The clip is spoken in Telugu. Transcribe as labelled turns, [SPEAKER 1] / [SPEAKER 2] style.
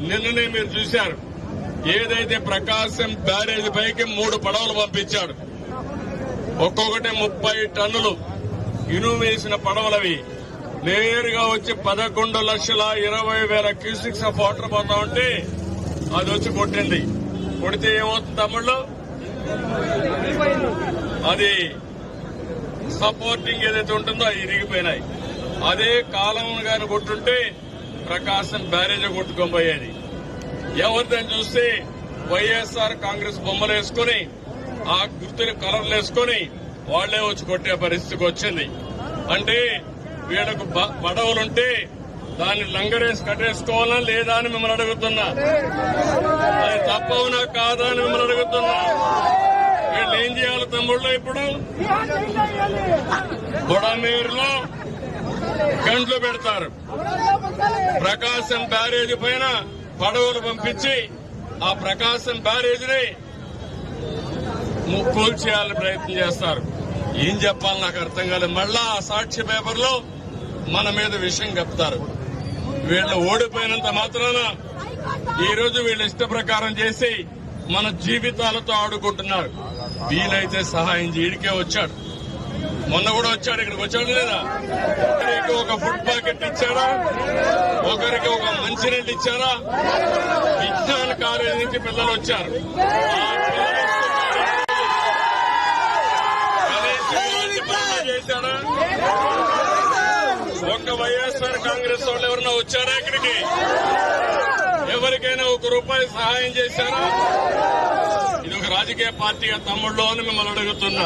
[SPEAKER 1] నిన్ననే మీరు చూశారు. ఏదైతే ప్రకాశం బ్యారేజ్ పైకి 3 పడవలు పంపించాడు. ఒక్కొక్కటి 30 టన్నులు ఇనుము వేసిన పడవలవి నేరుగా వచ్చి 11,20,000 క్యూసిక్స్ ఆఫ్ వాటర్ పోతా ఉంటే అది వచ్చి కొట్టింది. కొడితే ఏమవుతుంది తమ్ముళ్ళు? అది సపోర్టింగ్ ఏదైతే ఉంటుందో అవి ఇరిగిపోయినాయి. అదే కాలం గాని కొట్టుంటే ప్రకాశం బ్యారేజ్ కొట్టుకోబోయేది. ఎవరిదని చూస్తే వైఎస్ఆర్ కాంగ్రెస్ బొమ్మలు వేసుకుని ఆ గుర్తుని కలర్లు వేసుకుని వాళ్లే వచ్చి కొట్టే పరిస్థితికి వచ్చింది. అంటే వీళ్ళకు పడవలుంటే దాన్ని లంగరేసి కట్టేసుకోవాలా లేదా అని మిమ్మల్ని అడుగుతున్నా. అది తప్పవునా కాదా అని మిమ్మల్ని అడుగుతున్నా. వీళ్ళు ఏం చేయాలి తమ్ముళ్ళు? ఇప్పుడు బుడమేరులో గంటలు పెడతారు. ప్రకాశం బ్యారేజ్ పైన పడవలు పంపించి ఆ ప్రకాశం బ్యారేజ్ ని కూల్చేయాలని ప్రయత్నం చేస్తారు. ఏం చెప్పాలి నాకు అర్థం కాలేదు. మళ్ళా ఆ సాక్షి పేపర్లో మన మీద విషయం చెప్తారు. వీళ్ళు ఓడిపోయినంత మాత్రాన ఈ రోజు వీళ్ళు ఇష్ట ప్రకారం చేసి మన జీవితాలతో ఆడుకుంటున్నారు. వీలైతే సహాయం చేయడికే వచ్చాడు. మొన్న కూడా వచ్చాడు. ఇక్కడికి వచ్చాడు లేదా? ఒకరికి ఒక ఫుడ్ ప్యాకెట్ ఇచ్చారా? ఒకరికి ఒక మంచినీళ్ళు ఇచ్చారా? విజ్ఞాన కాలేజీ నుంచి పిల్లలు వచ్చారు. చేశాడా? ఒక్క వైఎస్ఆర్ కాంగ్రెస్ వాళ్ళు ఎవరన్నా వచ్చారా ఇక్కడికి? ఎవరికైనా ₹1 సహాయం చేశారా? ఇది ఒక రాజకీయ పార్టీగా తమ్ముళ్ళు అని మిమ్మల్ని అడుగుతున్నా.